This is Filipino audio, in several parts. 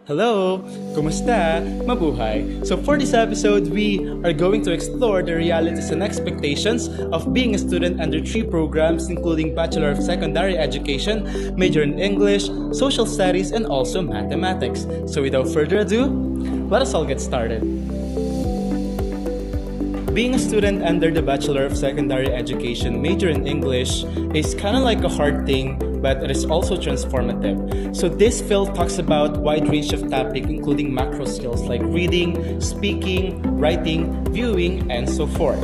Hello! Kumusta? Mabuhay! So for this episode, we are going to explore the realities and expectations of being a student under 3 programs including Bachelor of Secondary Education, major in English, Social Studies, and also Mathematics. So without further ado, let us all get started. Being a student under the Bachelor of Secondary Education, major in English, is kind of like a hard thing, but it is also transformative. So this field talks about wide range of topics including macro skills like reading, speaking, writing, viewing, and so forth.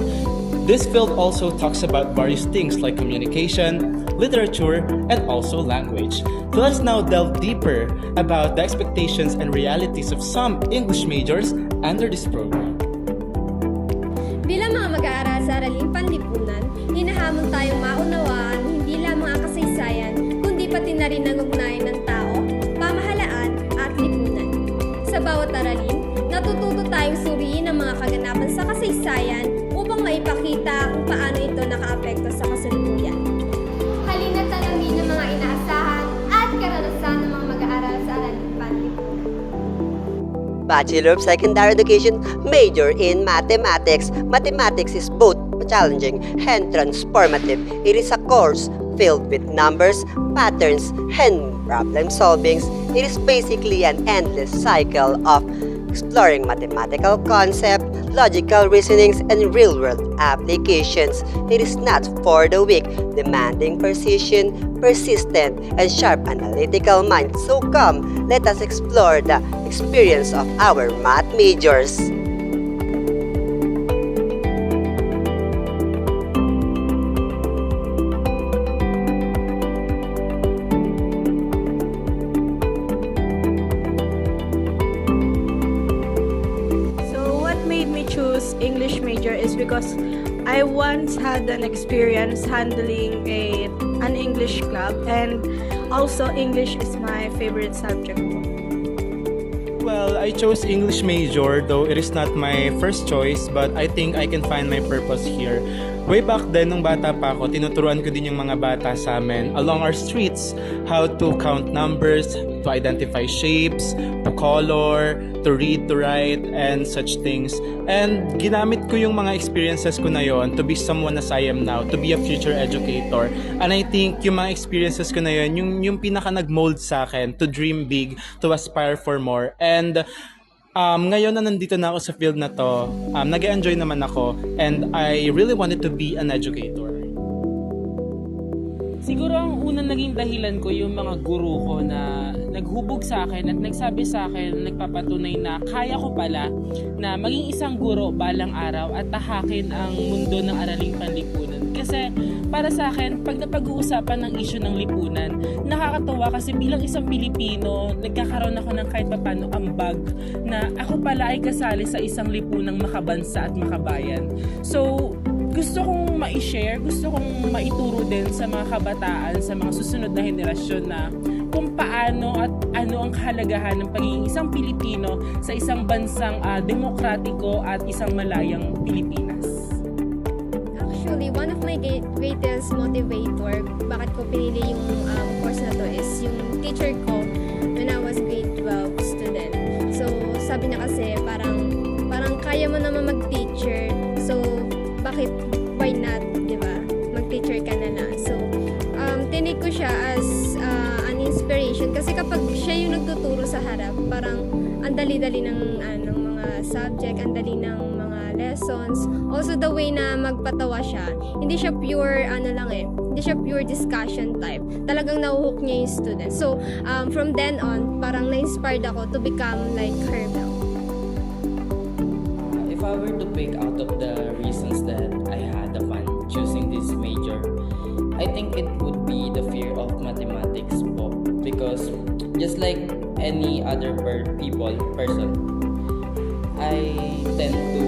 This field also talks about various things like communication, literature, and also language. So let's now delve deeper about the expectations and realities of some English majors under this program. Bilang mga mag-aaral sa Araling Panlipunan, hinahamon tayong maunawaan hindi lamang ang kasaysayan, kundi pati na rin ang ugnayan ng tao, pamahalaan at lipunan. Sa bawat aralin, natututo tayong suriin ang mga kaganapan sa kasaysayan upang maipakita kung paano ito nakaapekto sa kasalukuyan. Halina't alamin ang mga inaasahan at karanasan ng mga mag-aaral sa Araling Panlipunan. Bachelor of Secondary Education, major in Mathematics. Mathematics is both challenging and transformative. It is a course filled with numbers, patterns, and problem solvings. It is basically an endless cycle of exploring mathematical concepts, logical reasonings, and real-world applications. It is not for the weak, demanding precision, persistent, and sharp analytical mind. So come, let us explore the experience of our math majors. Made me choose English major is because I once had an experience handling an English club, and also English is my favorite subject. Well, I chose English major, though it is not my first choice, but I think I can find my purpose here. Way back then, nung bata pa ako, tinuturuan ko din yung mga bata sa amin along our streets how to count numbers, to identify shapes, to color, to read, to write, and such things. And ginamit ko yung mga experiences ko na yon to be someone as I am now, to be a future educator. And I think yung mga experiences ko na yon, yung pinaka nag-mold sa akin to dream big, to aspire for more. And ngayon na nandito na ako sa field na to, nag-enjoy naman ako, and I really wanted to be an educator. Siguro ang unang naging dahilan ko yung mga guru ko na naghubog sa akin at nagsabi sa akin, nagpapatunay na kaya ko pala na maging isang guro balang araw at tahakin ang mundo ng Araling Panlipunan. Kasi para sa akin, pag napag-uusapan ng issue ng lipunan, nakakatawa kasi bilang isang Pilipino, nagkakaroon ako ng kahit papano ambag na ako pala ay kasali sa isang lipunang makabansa at makabayan. So, gusto kong ma-share, gusto kong maituro din sa mga kabataan, sa mga susunod na henerasyon na kung paano at ano ang kahalagahan ng pagiging isang Pilipino sa isang bansang demokratiko at isang malayang Pilipinas. Actually, one of my greatest motivator bakit ko pinili yung course na to is yung teacher ko when I was grade 12 student. So, sabi niya kasi parang kaya mo naman mag-teacher, so why not, di ba? Mag-teacher ka na lang. So, tinig ko siya as an inspiration kasi kapag siya yung nagtuturo sa harap, parang ang dali-dali ng mga subject, ang dali ng mga lessons. Also, the way na magpatawa siya, hindi siya pure, hindi siya pure discussion type. Talagang nahuhook niya yung student. So, from then on, parang na-inspired ako to become like her. If I were to pick out of the reasons that I had the fun choosing this major, I think it would be the fear of mathematics po. Because just like any other person, I tend to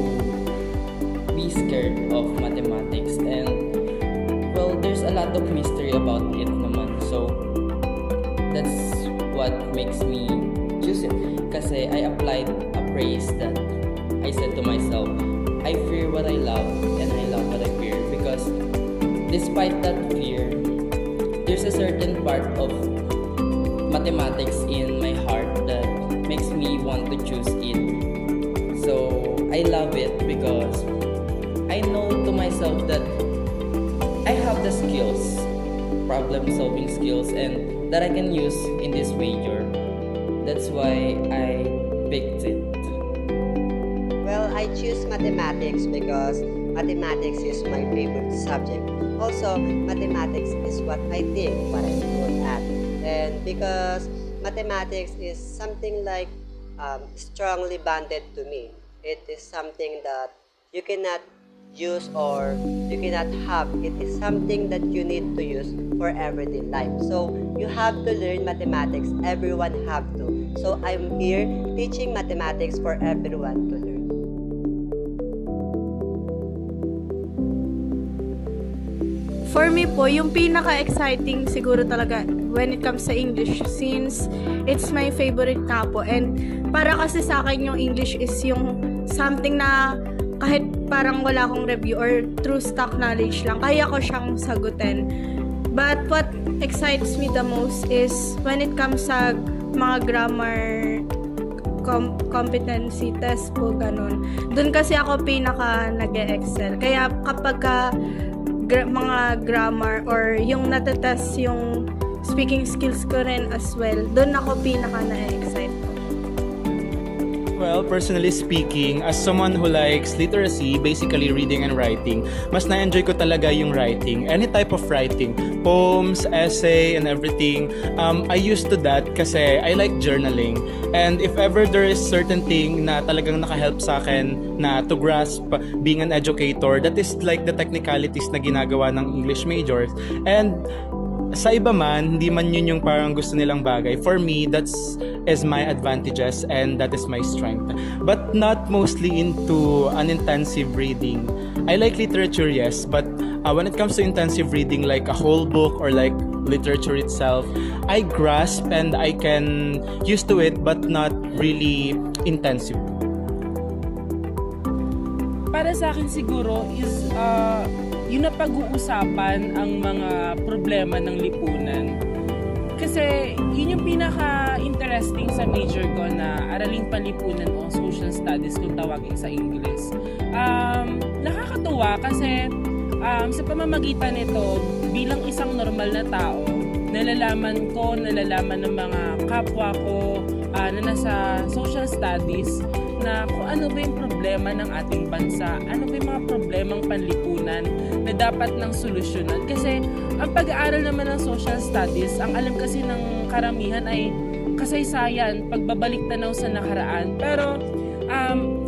be scared of mathematics, and well, there's a lot of mystery about it naman. So that's what makes me choose it. Kasi I applied a phrase that I said to myself, I fear what I love and I love what I fear, because despite that fear, there's a certain part of mathematics in my heart that makes want to choose it. So I love it because I know to myself that I have the skills, problem solving skills, and that I can use in this major. That's why I picked it. Well, I choose mathematics because mathematics is my favorite subject. Also, mathematics is what I think what I'm good at. And because mathematics is something like strongly bonded to me. It is something that you cannot use or you cannot have. It is something that you need to use for everyday life. So you have to learn mathematics. Everyone have to. So I'm here teaching mathematics for everyone to learn. For me po, yung pinaka-exciting siguro talaga when it comes sa English since it's my favorite nga po. And para kasi sa akin yung English is yung something na kahit parang wala akong review or true stock knowledge lang, kaya ko siyang sagutin. But what excites me the most is when it comes sa mga grammar competency test po, ganun. Doon kasi ako pinaka nag-excel. Kaya kapag mga grammar or yung natetest yung speaking skills ko rin as well, doon ako pinaka na-excite po. Well, personally speaking, as someone who likes literacy, basically reading and writing, mas na-enjoy ko talaga yung writing. Any type of writing, poems, essay, and everything. I used to that kasi I like journaling. And if ever there is certain thing na talagang nakahelp sa akin na to grasp being an educator, that is like the technicalities na ginagawa ng English majors. And sa iba man, hindi man yun yung parang gusto nilang bagay. For me, that's is my advantages and that is my strength. But not mostly into an intensive reading. I like literature, yes, but when it comes to intensive reading, like a whole book or like literature itself, I grasp and I can used to it, but not really intensive. Para sa akin siguro is yun na pag-uusapan ang mga problema ng lipunan. Kasi yun yung pinaka-interesting sa major ko na araling panlipunan o social studies kung tawagin sa English. Nakakatuwa kasi sa pamamagitan nito, bilang isang normal na tao, nalalaman ng mga kapwa ko na nasa social studies na kung ano ba yung problema ng ating bansa, ano ba yung mga problemang panlipunan na dapat nang solusyonan. Kasi ang pag-aaral naman ng social studies, ang alam kasi ng karamihan ay kasaysayan, pagbabalik tanaw sa nakaraan. Pero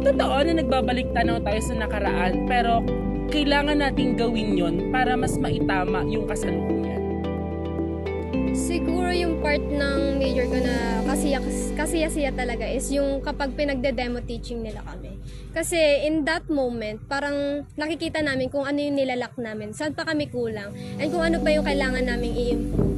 totoo na nagbabalik tanaw tayo sa nakaraan, pero kailangan nating gawin yon para mas maitama yung kasalukuyan. Siguro yung part ng major ko na kasiyasiya talaga is yung kapag pinagde-demo teaching nila kami. Kasi in that moment, parang nakikita namin kung ano yung nilalak namin, saan pa kami kulang, and kung ano pa yung kailangan naming i-improve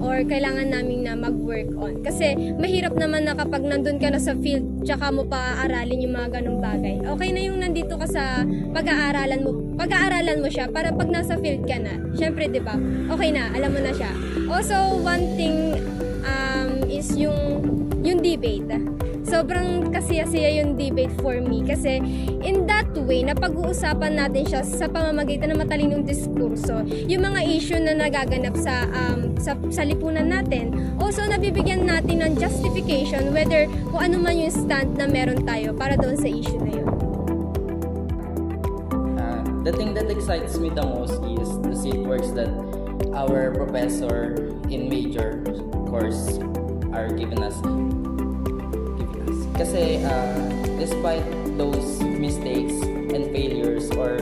or kailangan namin na mag-work on. Kasi mahirap naman na kapag nandun ka na sa field, tsaka mo pa-aaralin yung mga ganong bagay. Okay na yung nandito ka sa pag-aaralan mo siya para pag nasa field ka na, syempre, di ba, okay na, alam mo na siya. Also, one thing is yung debate. Sobrang kasiyasiya yung debate for me kasi in that way, napag-uusapan natin siya sa pamamagitan ng matalinong diskurso. Yung mga issue na nagaganap sa lipunan natin. Also, nabibigyan natin ng justification whether kung ano man yung stand na meron tayo para doon sa issue na yun. The thing that excites me the most is the seat works that our professor in major course are giving us. Kasi despite those mistakes and failures or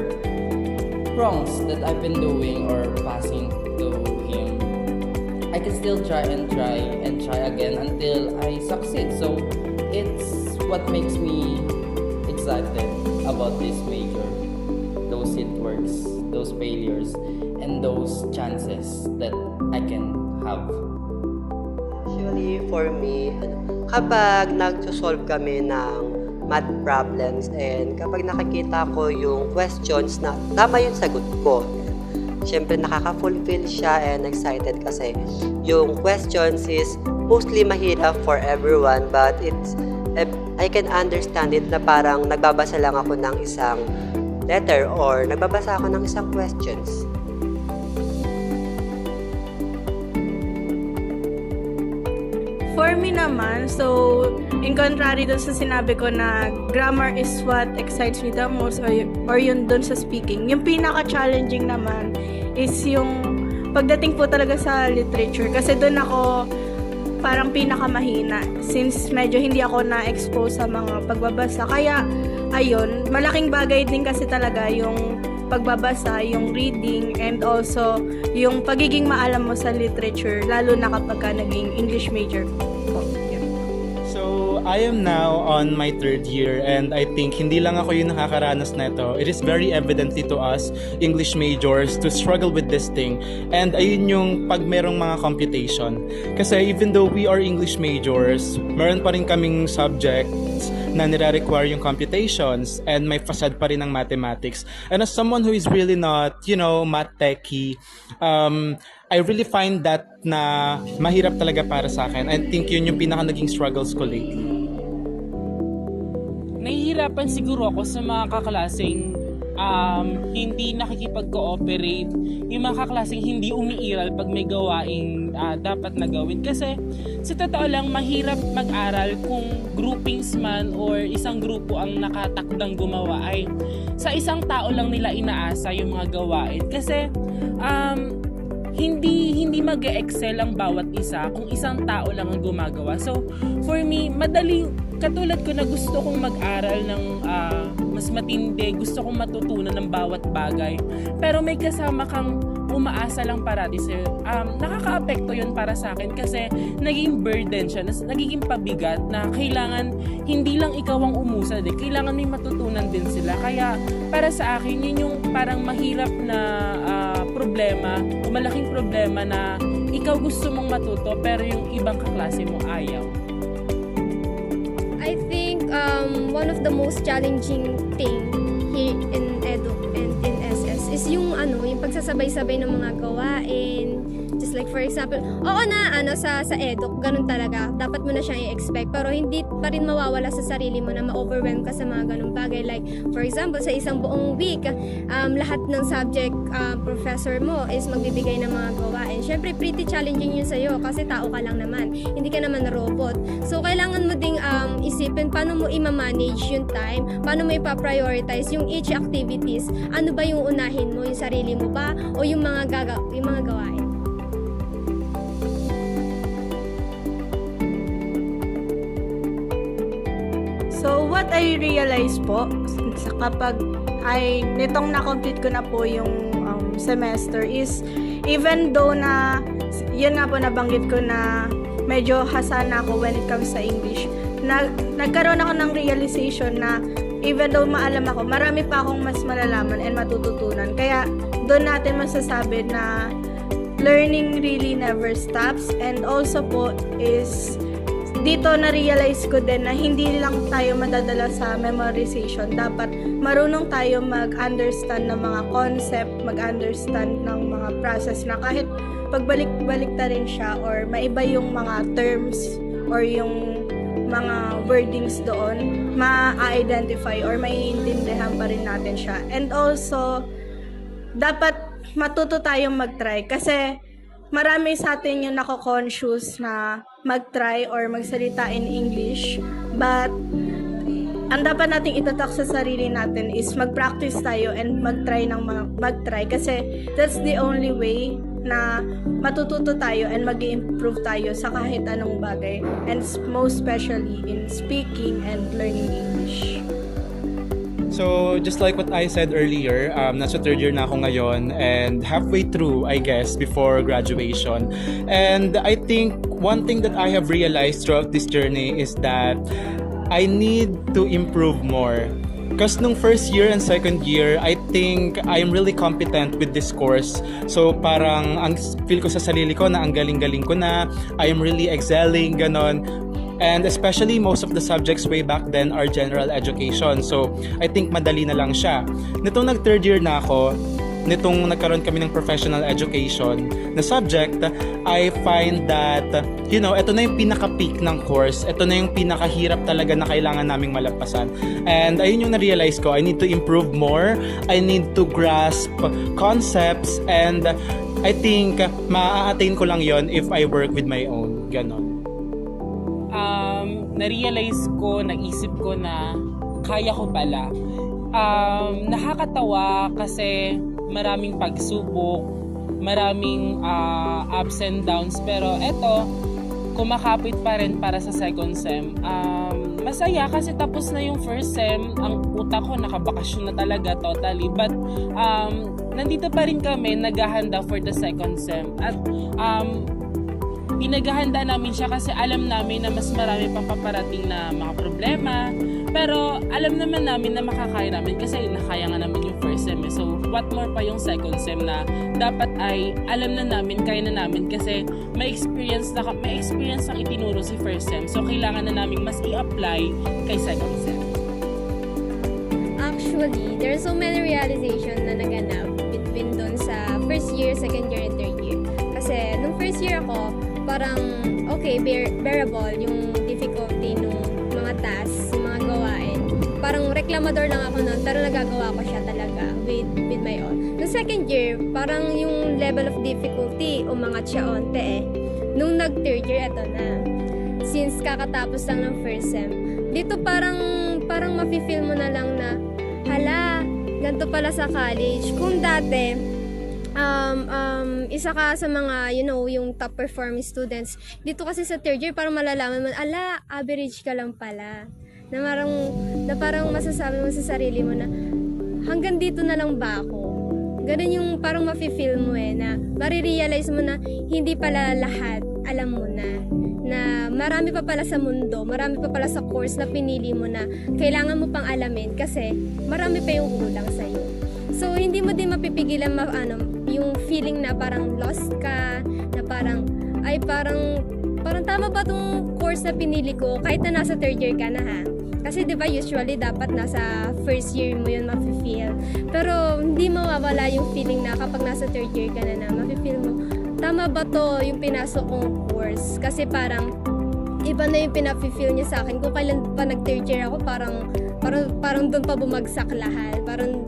wrongs that I've been doing or passing to him, I can still try again until I succeed. So it's what makes me excited about this major. Those hit works, those failures, and those chances that I can have. Actually, for me, kapag nag-solve kami ng math problems and kapag nakikita ko yung questions na tama yung sagot ko, syempre nakaka-fulfill siya and excited kasi yung questions is mostly mahirap for everyone but it's I can understand it na parang nagbabasa lang ako ng isang letter or nagbabasa ako ng isang questions. For me naman, so in contrary dun sa sinabi ko na grammar is what excites me the most or yun dun sa speaking, yung pinaka-challenging naman is yung pagdating po talaga sa literature kasi dun ako parang pinakamahina since medyo hindi ako na-expose sa mga pagbabasa. Kaya ayun, malaking bagay din kasi talaga yung pagbabasa, yung reading, and also yung pagiging maalam mo sa literature, lalo na kapag ka naging English major po. Yun. So, I am now on my 3rd year and I think hindi lang ako yung nakakaranas na ito. It is very evidently to us, English majors, to struggle with this thing. And ayun yung pag merong mga computation. Kasi even though we are English majors, meron pa rin kaming subjects na nire-require yung computations and may facade pa rin ng mathematics. And as someone who is really not, math techie, I really find that na mahirap talaga para sa akin. I think yun yung pinaka naging struggles ko lately. Nahihirapan siguro ako sa mga kaklaseng hindi nakikipag-cooperate, yung mga kaklaseng hindi umiiral pag may gawaing dapat na gawin. Kasi sa totoo lang, mahirap mag-aral kung groupings man or isang grupo ang nakatakdang gumawa ay sa isang tao lang nila inaasa yung mga gawain. Kasi hindi mag-excel ang bawat isa kung isang tao lang ang gumagawa. So, for me, katulad ko na gusto kong mag-aral ng mas matindi, gusto kong matutunan ng bawat bagay. Pero may kasama kang umaasa lang parati sa'yo. Nakaka-apekto yun para sa akin kasi naging burden siya, nagiging pabigat na kailangan hindi lang ikaw ang umusad, kailangan may matutunan din sila. Kaya para sa akin, yun yung parang mahirap na problema o malaking problema na ikaw gusto mong matuto pero yung ibang kaklase mo ayaw. I think one of the most challenging thing here in Edu and in SS is yung pagsasabay-sabay ng mga gawain. Just like for example, sa Edu, ganun talaga. Dapat mo na siyang i-expect pero hindi pa rin mawawala sa sarili mo na ma-overwhelm ka sa mga ganung bagay. Like for example, sa isang buong week, lahat ng subject professor mo is magbibigay ng mga gawain. Syempre, pretty challenging yun sa'yo kasi tao ka lang naman. Hindi ka naman na robot. So, kailangan mo ding isipin paano mo i-manage yung time, paano mo ipa-prioritize yung each activities. Ano ba yung unahin mo? Yung sarili mo ba? O yung mga gawain? So, what I realize po, kapag nitong na-complete ko na po yung semester is, even though na, yun nga po nabanggit ko na medyo hasana ako when it comes sa English, nagkaroon ako ng realization na even though maalam ako, marami pa akong mas malalaman and matututunan. Kaya, doon natin masasabi na learning really never stops. And also po is, dito na-realize ko din na hindi lang tayo madadala sa memorization. Dapat marunong tayo mag-understand ng mga concept, mag-understand ng mga process na kahit pagbalik-balik na rin siya or maiba yung mga terms or yung mga wordings doon, ma-identify or maiintindihan pa rin natin siya. And also, dapat matuto tayong mag-try kasi marami sa atin yung nako-conscious na mag-try or magsalita in English, but ang dapat nating itatak sa sarili natin is mag-practice tayo and mag-try kasi that's the only way na matututo tayo and mag-improve tayo sa kahit anong bagay, and most especially in speaking and learning English. So, just like what I said earlier, nasa 3rd year na ako ngayon and halfway through, I guess, before graduation. And I think one thing that I have realized throughout this journey is that I need to improve more. Because nung 1st year and 2nd year, I think I'm really competent with this course. So parang ang feel ko sa sarili ko na ang galing-galing ko na, I am really excelling, ganon. And especially most of the subjects way back then are general education. So I think madali na lang siya. Nitong nag 3rd year na ako, nitong nagkaroon kami ng professional education na subject, I find that, ito na yung pinaka-peak ng course. Ito na yung pinakahirap talaga na kailangan naming malampasan. And ayun yung na-realize ko, I need to improve more. I need to grasp concepts, and I think maa-attain ko lang yon if I work with my own. Ganon. Na-realize ko, naisip ko na kaya ko pala. Nakakatawa kasi maraming pagsubok, maraming ups and downs, pero eto, kumakapit pa rin para sa second sem. Masaya kasi tapos na yung first sem, ang utak ko nakabakasyon na talaga totally, but nandito pa rin kami naghahanda for the second sem, at pinaghahanda namin siya kasi alam namin na mas marami pang paparating na mga problema, pero alam naman namin na makakaya namin kasi nakaya nga namin yung first sem. So what more pa yung second sem na dapat ay alam na namin, kaya na namin kasi may experience ang itinuro si first sem, so kailangan na namin mas i-apply kay second sem. Actually, there are so many realization na naganap between dun sa first year, second year, and third year. Kasi nung first year ako, parang okay, bearable yung difficulty nung mga tasks, yung mga gawain. Parang reklamador lang ako nun, pero nagagawa ko siya talaga with my own. Nung second year, parang yung level of difficulty umangat siya onte eh. Nung nag-third year, eto na. Since kakatapos lang ng first sem, dito parang mafe-feel mo na lang na, hala, ganito pala sa college. Kung dati, isa ka sa mga, yung top performing students, dito kasi sa third year, parang malalaman mo, ala, average ka lang pala. Na parang masasabi mo sa sarili mo na, hanggang dito na lang ba ako? Ganun yung parang mafe-feel mo na marirealize mo na, hindi pala lahat, alam mo na marami pa pala sa mundo, marami pa pala sa course na pinili mo na kailangan mo pang alamin kasi marami pa yung kulang sa'yo. So, hindi mo din mapipigilan yung feeling na parang lost ka, na parang tama ba tong course na pinili ko kahit na nasa third year ka na ha? Kasi di ba usually dapat nasa first year mo yun mafe-feel. Pero hindi mawawala yung feeling na kapag nasa third year ka na mafe-feel mo, tama ba to yung pinasok kong course? Kasi parang iba na yung pinafe-feel niya sa akin. Kung kailan pa nag-third year ako, parang doon pa bumagsak lahat. Parang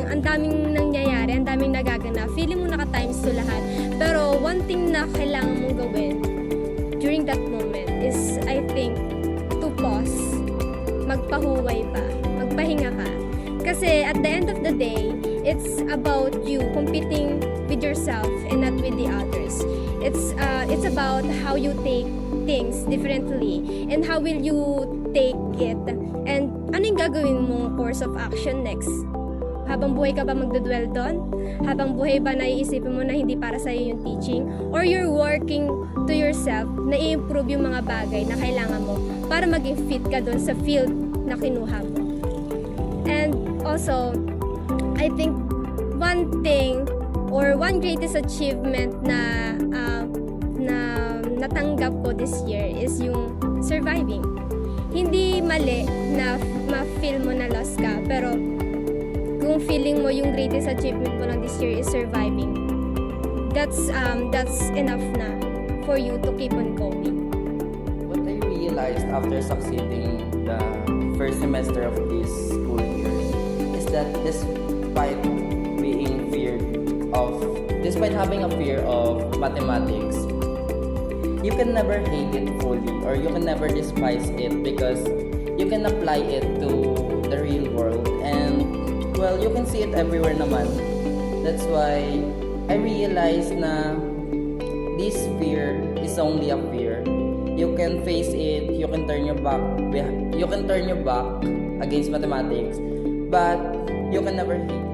ang daming nangyayari, ang daming nagaganap. Feeling mo naka-times to lahat. Pero one thing na kailangan mong gawin during that moment is, I think, to pause. Magpahuway pa. Magpahinga ka. Kasi at the end of the day, it's about you competing with yourself and not with the others. It's about how you take things differently and how will you take it, and ano yung gagawin mong course of action next. Habang buhay ka ba magdudwell doon? Habang buhay ba naiisipin mo na hindi para sa'yo yung teaching? Or you're working to yourself na i-improve yung mga bagay na kailangan mo para maging fit ka doon sa field na kinuha mo? And also, I think one thing or one greatest achievement na natanggap ko this year is yung surviving. Hindi mali na ma-feel mo na lost ka, pero kung feeling mo yung greatest achievement mo lang this year is surviving, that's enough na for you to keep on going. What I realized after succeeding the first semester of this school year is that despite having a fear of mathematics, you can never hate it fully, or you can never despise it, because you can apply it to the real world, and well, you can see it everywhere naman. That's why I realized na this fear is only a fear. You can face it, you can turn your back against mathematics, but you can never hate it.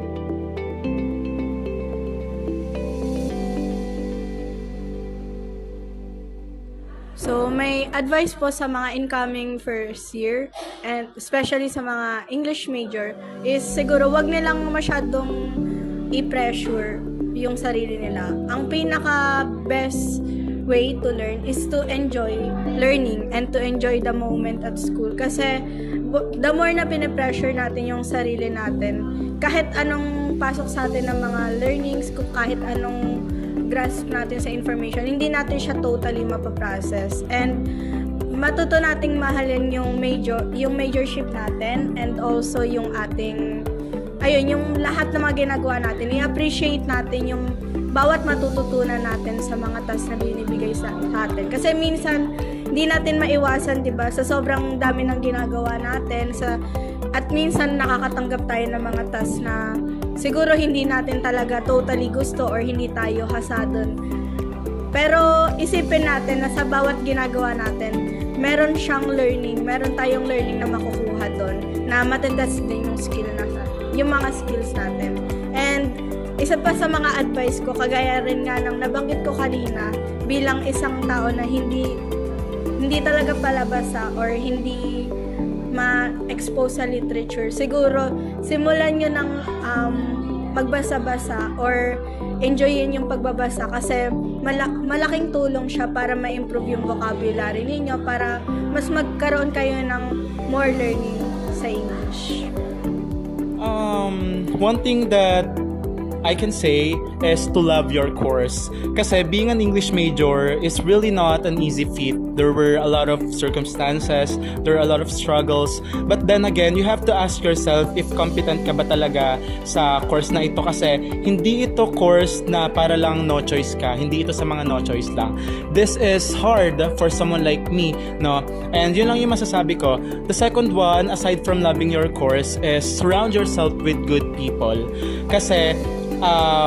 So, may advice po sa mga incoming first year, and especially sa mga English major, is siguro wag nilang masyadong i-pressure yung sarili nila. Ang pinaka-best way to learn is to enjoy learning and to enjoy the moment at school. Kasi the more na pinipressure natin yung sarili natin, kahit anong pumapasok sa atin ng mga learnings, kung kahit anong grasp natin sa information, hindi natin siya totally mapaprocess. And matuto nating mahalin yung majorship natin, and also yung ating, yung lahat ng mga ginagawa natin. I-appreciate natin yung bawat matututunan natin sa mga task na binibigay sa atin. Kasi minsan, hindi natin maiwasan, diba, sa sobrang dami ng ginagawa natin, at minsan nakakatanggap tayo ng mga task na siguro hindi natin talaga totally gusto or hindi tayo hasadon. Pero isipin natin na sa bawat ginagawa natin, meron tayong learning na makukuha doon, na matatas din yung mga skills natin. And isa pa sa mga advice ko, kagaya rin nga ng nabanggit ko kanina, bilang isang tao na hindi talaga palabasa or hindi ma-expose sa literature, siguro simulan nyo ng magbasa-basa or enjoyin yung pagbabasa, kasi malaking tulong siya para ma-improve yung vocabulary ninyo, para mas magkaroon kayo ng more learning sa English. One thing that I can say is to love your course. Kasi being an English major is really not an easy feat. There were a lot of circumstances, there are a lot of struggles. But then again, you have to ask yourself if competent ka ba talaga sa course na ito. Kasi hindi ito course na para lang no choice ka. Hindi ito sa mga no choice lang. This is hard for someone like me, no? And yun lang yung masasabi ko. The second one, aside from loving your course, is surround yourself with good people. Kasi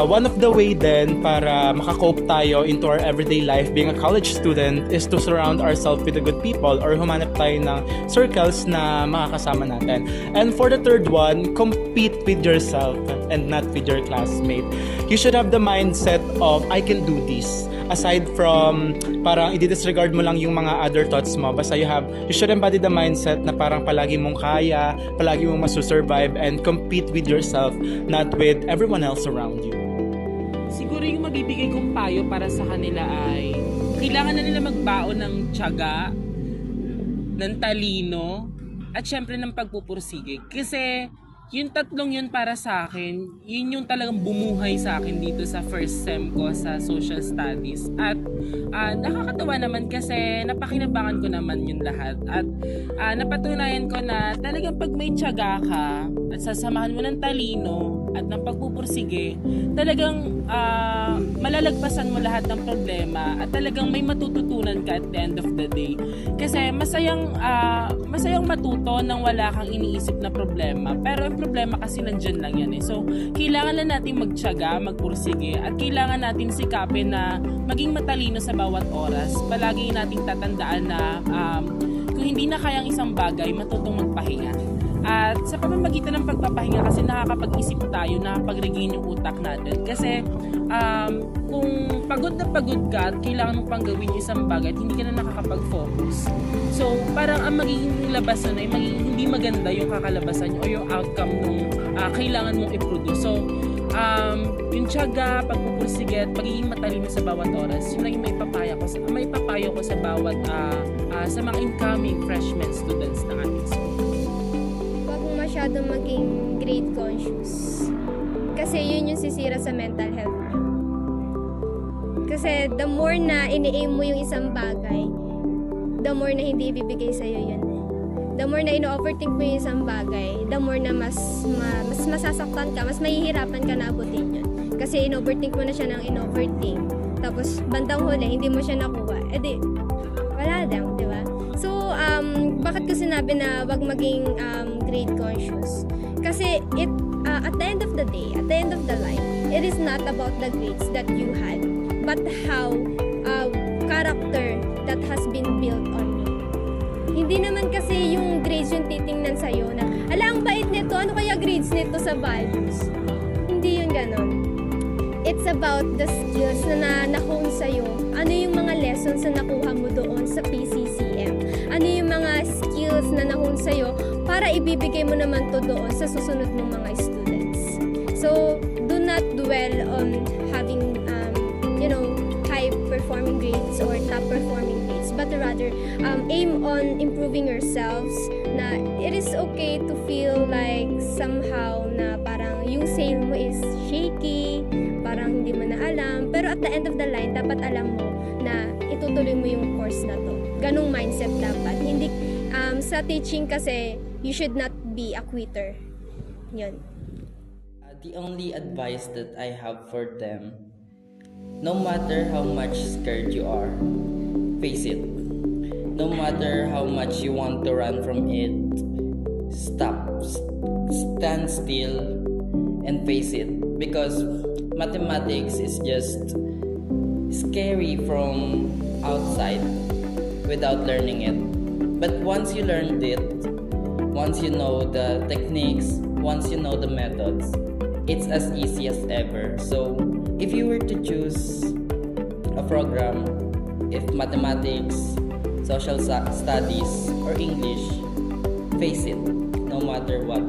one of the way then para makakope tayo into our everyday life being a college student is to surround ourselves with the good people, or humanap tayo ng circles na makakasama natin. And for the third one, compete with yourself and not with your classmate. You should have the mindset of, I can do this. Aside from parang i-disregard mo lang yung mga other thoughts mo, basta you should embody the mindset na parang palagi mong kaya, palagi mong masusurvive, and compete with yourself, not with everyone else around you. Siguro yung mabibigay kong payo para sa kanila ay kailangan na nila magbaon ng tiyaga, ng talino, at syempre ng pagpupursige. Kasi yung tatlong yun para sa akin, yun yung talagang bumuhay sa akin dito sa first sem ko sa social studies. At nakakatawa naman kasi napakinabangan ko naman yun lahat. At napatunayan ko na talagang pag may tiyaga ka at sasamahan mo ng talino at ng pagpupursige, talagang malalagpasan mo lahat ng problema at talagang may matututunan ka at the end of the day. Kasi masayang matuto nang wala kang iniisip na problema. Pero ang problema kasi nandyan lang yan eh. So, kailangan lang natin magtiyaga, magpursige, at kailangan natin sikapin na maging matalino sa bawat oras. Palagi nating tatandaan na kung hindi na kayang isang bagay, matutong magpahinga. At sa pamamagitan ng pagpapahinga kasi nakakapag-isip tayo, nakakapag-regain yung utak natin. Kasi kung pagod na pagod ka at kailangan mong pang gawin yung isang bagay at hindi ka na nakakapag-focus. So parang ang magiging labasan ay hindi maganda yung kakalabasan o yung outcome nung kailangan mong i-produce. So yung tiyaga, pagpupursige at pagiging matalino sa bawat oras, yun lang yung may papayo ko sa bawat sa mga incoming freshman students ng ating school. Masyadong maging grade conscious. Kasi yun yung sisira sa mental health. Kasi the more na ini-aim mo yung isang bagay, the more na hindi ibibigay sa'yo yun. The more na ino-overthink mo yung isang bagay, the more na mas masasaktan ka, mas mahihirapan ka na abutin yun. Kasi in-overthink mo na siya ng in-overthink. Tapos bandang huli, hindi mo siya nakuha. E di, wala lang, di ba? So, bakit ko sinabi na wag maging grade conscious? Kasi at the end of the day, at the end of the line, it is not about the grades that you had, but how character that has been built on you. Hindi naman kasi yung grades yung titingnan sa'yo na, ala, ang bait nito, ano kaya grades nito sa values? Hindi yun ganon. It's about the skills na na-hone sa'yo. Ano yung mga lessons na nakuha mo doon sa PCCM? Ano yung mga skills na na-hone sa'yo para ibibigay mo naman to doon sa susunod mong mga students? So, do not dwell on having, high-performing grades or top-performing grades. but rather aim on improving yourselves, na it is okay to feel like somehow na parang yung sale mo is shaky, parang hindi mo na alam, pero at the end of the line, dapat alam mo na itutuloy mo yung course na to. Ganong mindset dapat. Hindi, sa teaching kasi, you should not be a quitter. Yun. The only advice that I have for them, no matter how much scared you are, face it. No matter how much you want to run from it, stand still and face it. Because mathematics is just scary from outside without learning it. But once you learned it, once you know the techniques, once you know the methods, it's as easy as ever. So if you were to choose a program, if mathematics, social studies, or English, face it, no matter what.